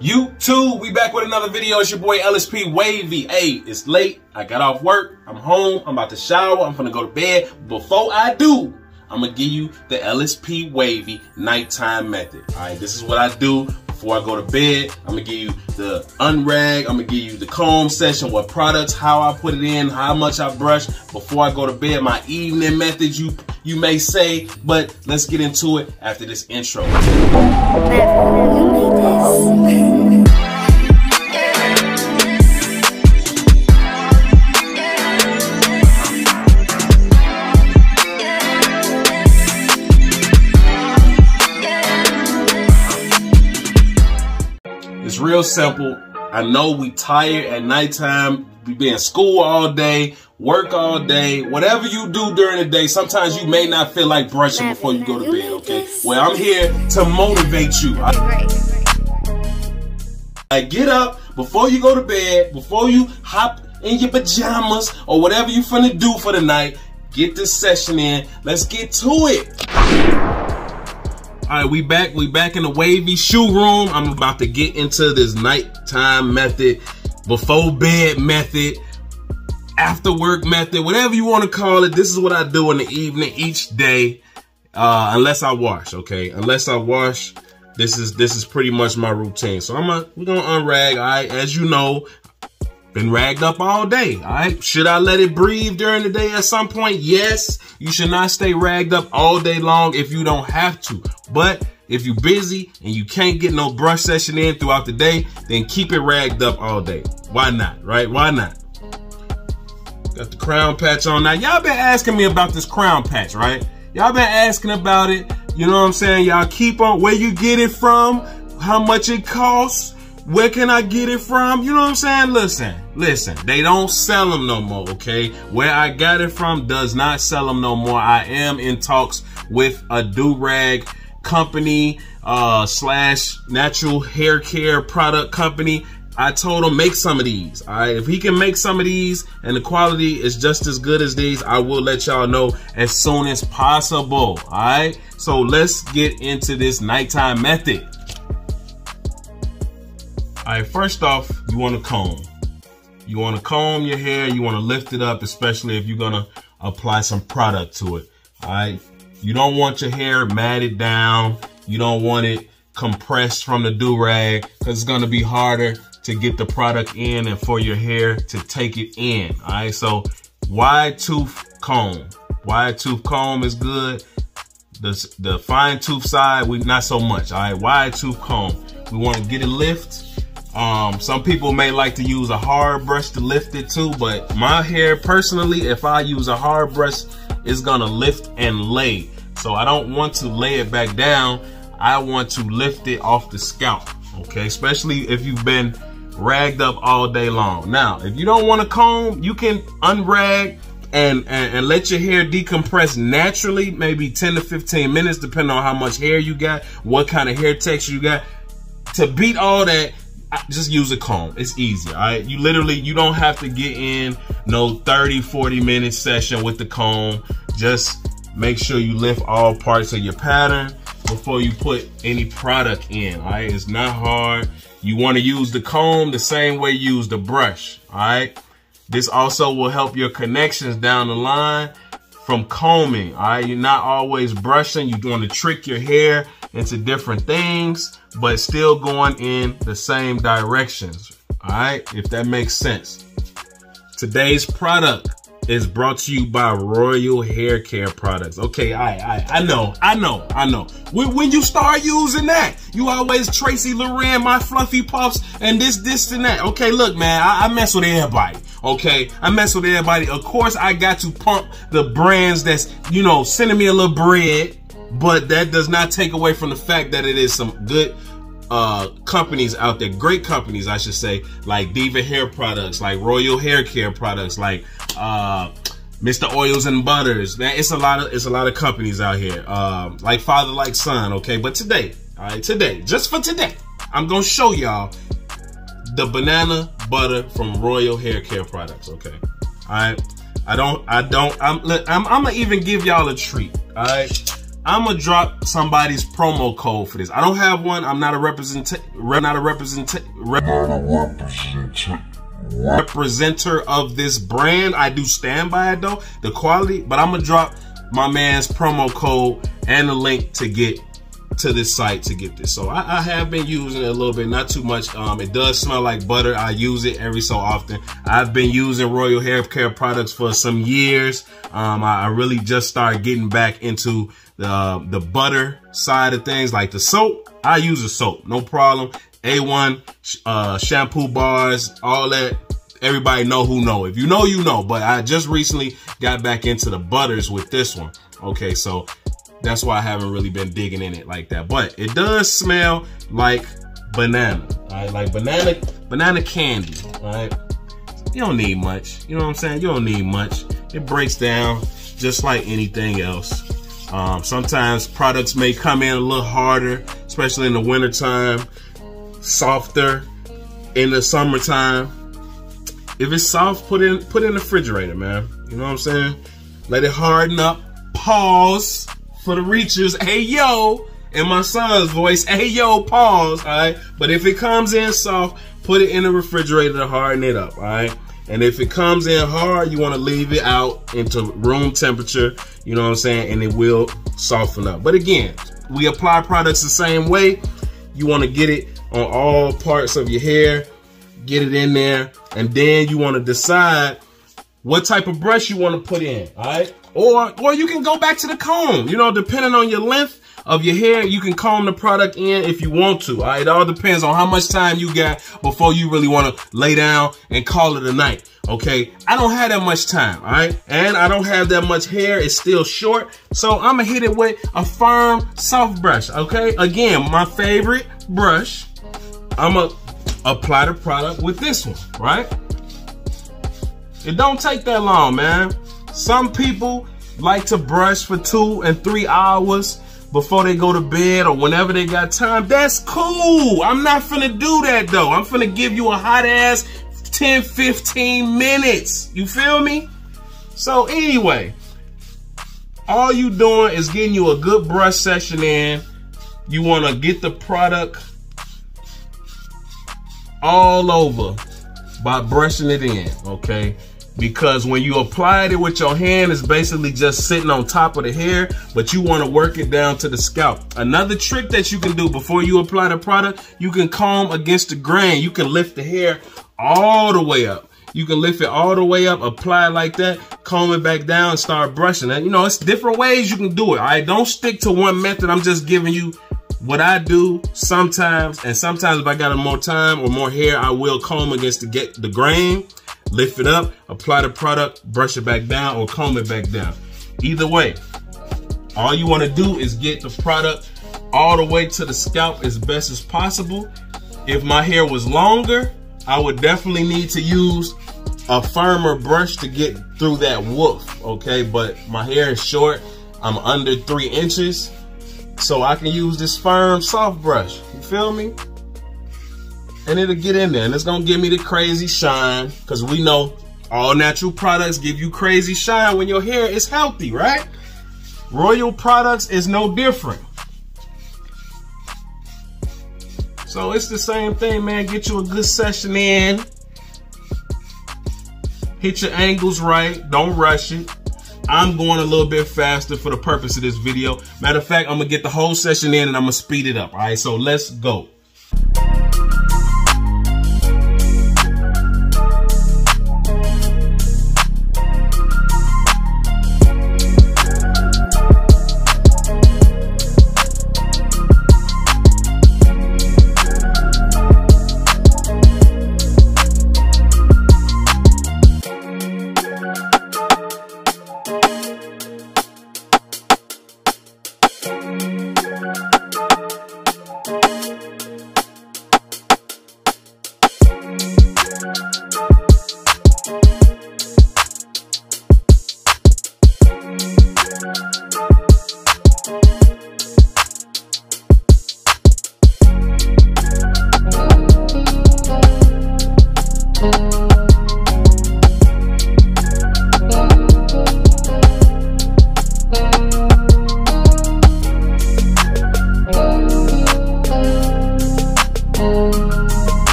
YouTube, we back with another video. It's your boy Ellis P, Wavy. Hey, it's late. I got off work. I'm home. I'm about to shower. I'm gonna go to bed. Before I do, I'm gonna give you the Ellis P Wavy nighttime method. All right, this is what I do before I go to bed. I'm gonna give you the unrag. I'm gonna give you the comb session, what products, how I put it in, how much I brush before I go to bed. My evening method, you may say, but let's get into it after this intro. It's real simple. I know we tired at nighttime. We be in school all day, work all day, whatever you do during the day. Sometimes you may not feel like brushing before you go to bed, okay? Well, I'm here to motivate you. I get up before you go to bed, before you hop in your pajamas or whatever you finna do for the night. Get this session in. Let's get to it. All right, we back in the Wavy shoe room. I'm about to get into this nighttime method, before bed method, after work method, whatever you want to call it. This is what I do in the evening each day, unless I wash, okay? Unless I wash, this is pretty much my routine. So we're gonna unrag, all right? As you know, been ragged up all day, all right? Should I let it breathe during the day at some point? Yes. You should not stay ragged up all day long if you don't have to. But if you're busy and you can't get no brush session in throughout the day, then keep it ragged up all day. Why not, right? Why not? Got the crown patch on now. Y'all been asking me about this crown patch, right? Y'all been asking about it. You know what I'm saying? Y'all keep on where you get it from, how much it costs. Where can I get it from? You know what I'm saying? Listen, they don't sell them no more, okay? Where I got it from does not sell them no more. I am in talks with a do-rag company, slash natural hair care product company. I told him make some of these, all right? If he can make some of these and the quality is just as good as these, I will let y'all know as soon as possible, all right? So let's get into this nighttime method. All right, first off, you want to comb. You want to comb your hair. You want to lift it up, especially if you're going to apply some product to it. All right. You don't want your hair matted down. You don't want it compressed from the do-rag because it's going to be harder to get the product in and for your hair to take it in. All right. So wide tooth comb. Wide tooth comb is good. The fine tooth side, not so much. All right. Wide tooth comb. We want to get it lift. Some people may like to use a hard brush to lift it too, but my hair personally, if I use a hard brush, it's gonna lift and lay. So I don't want to lay it back down. I want to lift it off the scalp, okay? Especially if you've been ragged up all day long. Now, if you don't want to comb, you can unrag and let your hair decompress naturally, maybe 10 to 15 minutes, depending on how much hair you got, what kind of hair texture you got. To beat all that, just use a comb. It's easy, all right? You don't have to get in no 30, 40 minute session with the comb. Just make sure you lift all parts of your pattern before you put any product in, all right? It's not hard. You want to use the comb the same way you use the brush, all right? This also will help your connections down the line from combing, all right? You're not always brushing. You want to trick your hair into different things, but still going in the same directions, all right? If that makes sense. Today's product is brought to you by Royal Hair Care Products. Okay, I know. When you start using that, you always Tracy Loren, my fluffy puffs, and this and that. Okay, look, man, I mess with everybody. Okay, I mess with everybody. Of course, I got to pump the brands that's, you know, sending me a little bread, but that does not take away from the fact that it is some good companies out there, great companies, I should say, like Diva Hair Products, like Royal Hair Care Products, like Mr. Oils and Butters. Man, it's a lot of companies out here, like Father Like Son. Okay, but today, all right, just for today, I'm gonna show y'all the banana butter from Royal Hair Care Products. Okay, all right. I'm gonna even give y'all a treat. All right. I'm gonna drop somebody's promo code for this. I don't have one. I'm not a representative of this brand. I do stand by it though, the quality, but I'm gonna drop my man's promo code and the link to get to this site to get this. So I have been using it a little bit, not too much. It does smell like butter. I use it every so often. I've been using Royal Hair Care products for some years. I really just started getting back into the butter side of things, like the soap. I use a soap, no problem. A1 shampoo bars, all that. Everybody know who know. If you know, you know. But I just recently got back into the butters with this one. Okay, so that's why I haven't really been digging in it like that. But it does smell like banana. All right, like banana candy. All right, you don't need much. You know what I'm saying? You don't need much. It breaks down just like anything else. Sometimes products may come in a little harder, especially in the wintertime. Softer in the summertime. If it's soft, put in the refrigerator, man. You know what I'm saying? Let it harden up. Pause for the reachers. Hey yo, in my son's voice. Hey yo, pause. All right. But if it comes in soft, put it in the refrigerator to harden it up. All right. And if it comes in hard, you want to leave it out into room temperature. You know what I'm saying? And it will soften up. But again, we apply products the same way. You want to get it on all parts of your hair. Get it in there, and then you want to decide what type of brush you want to put in, all right? Or you can go back to the comb. You know, depending on your length of your hair, you can comb the product in if you want to, all right? It all depends on how much time you got before you really want to lay down and call it a night, okay? I don't have that much time, all right? And I don't have that much hair. It's still short, so I'm going to hit it with a firm, soft brush, okay? Again, my favorite brush. I'm going to apply the product with this one, right? It don't take that long, man. Some people like to brush for 2 and 3 hours before they go to bed or whenever they got time. That's cool. I'm not finna do that though. I'm finna give you a hot ass 10, 15 minutes. You feel me? So anyway, all you doing is getting you a good brush session in. You wanna get the product all over by brushing it in, okay? Because when you apply it with your hand, it's basically just sitting on top of the hair, but you want to work it down to the scalp. Another trick that you can do before you apply the product, you can comb against the grain. You can lift the hair all the way up. You can lift it all the way up, apply it like that, comb it back down, and start brushing it. You know, it's different ways you can do it, all right? Don't stick to one method. I'm just giving you what I do sometimes, and sometimes if I got more time or more hair, I will comb against the grain, lift it up, apply the product, brush it back down, or comb it back down. Either way, all you want to do is get the product all the way to the scalp as best as possible. If my hair was longer, I would definitely need to use a firmer brush to get through that woof, okay? But my hair is short. I'm under 3 inches. So I can use this firm, soft brush. You feel me? And it'll get in there, and it's gonna give me the crazy shine, because we know all natural products give you crazy shine when your hair is healthy, right? Royal products is no different. So it's the same thing, man. Get you a good session in. Hit your angles right. Don't rush it. I'm going a little bit faster for the purpose of this video. Matter of fact, I'm gonna get the whole session in and I'm gonna speed it up. All right, so let's go.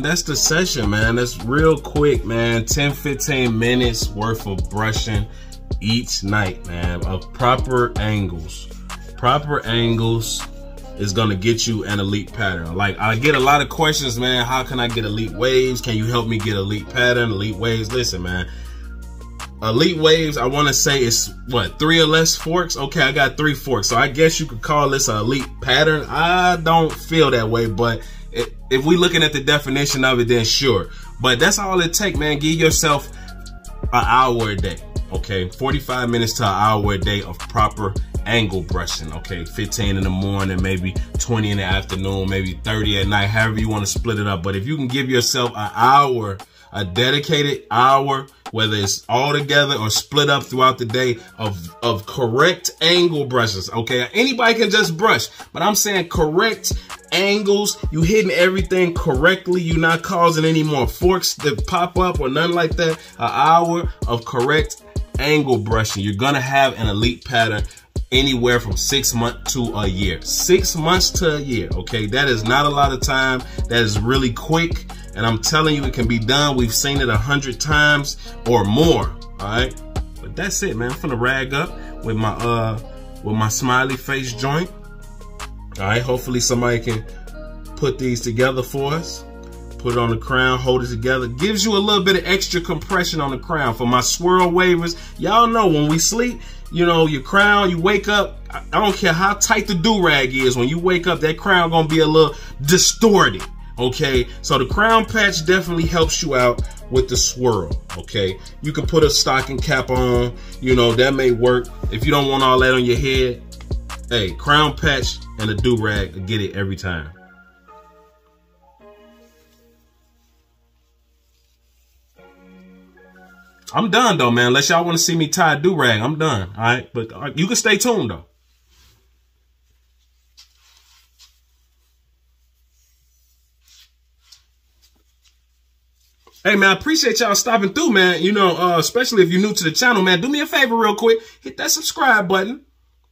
that's the session, man. That's real quick, man. 10-15 minutes worth of brushing each night, man, of proper angles. Proper angles is gonna get you an elite pattern. Like, I get a lot of questions, man. How can I get elite waves? Can you help me get elite pattern, elite waves? Listen, man. Elite waves, I want to say it's what, 3 or less forks? Okay, I got 3 forks, so I guess you could call this an elite pattern. I don't feel that way, but if we looking at the definition of it, then sure. But that's all it takes, man. Give yourself an hour a day, okay? 45 minutes to an hour a day of proper angle brushing, okay? 15 in the morning, maybe 20 in the afternoon, maybe 30 at night, however you want to split it up. But if you can give yourself an hour, a dedicated hour, whether it's all together or split up throughout the day, of correct angle brushes, okay? Anybody can just brush, but I'm saying correct angles. You hitting everything correctly. You're not causing any more forks that pop up or nothing like that. An hour of correct angle brushing. You're gonna have an elite pattern anywhere from 6 months to a year. 6 months to a year, okay? That is not a lot of time. That is really quick. And I'm telling you, it can be done. We've seen it 100 times or more, all right? But that's it, man. I'm finna rag up with my smiley face joint. All right, hopefully somebody can put these together for us. Put it on the crown, hold it together. Gives you a little bit of extra compression on the crown. For my swirl wavers, y'all know when we sleep, you know, your crown, you wake up, I don't care how tight the do-rag is, when you wake up, that crown gonna be a little distorted. Okay, so the crown patch definitely helps you out with the swirl. Okay, you can put a stocking cap on, you know, that may work. If you don't want all that on your head, hey, crown patch and a do-rag will get it every time. I'm done though, man. Unless y'all want to see me tie a do-rag, I'm done. All right, but you can stay tuned though. Hey, man, I appreciate y'all stopping through, man. You know, especially if you're new to the channel, man. Do me a favor real quick. Hit that subscribe button.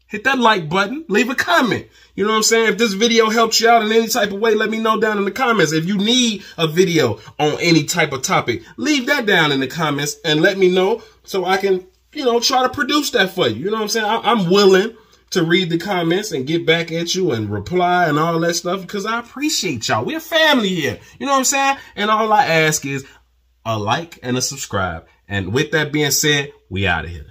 Hit that like button. Leave a comment. You know what I'm saying? If this video helps you out in any type of way, let me know down in the comments. If you need a video on any type of topic, leave that down in the comments and let me know so I can, you know, try to produce that for you. You know what I'm saying? I'm willing to read the comments and get back at you and reply and all that stuff because I appreciate y'all. We're family here. You know what I'm saying? And all I ask is a like and a subscribe. And with that being said, we out of here.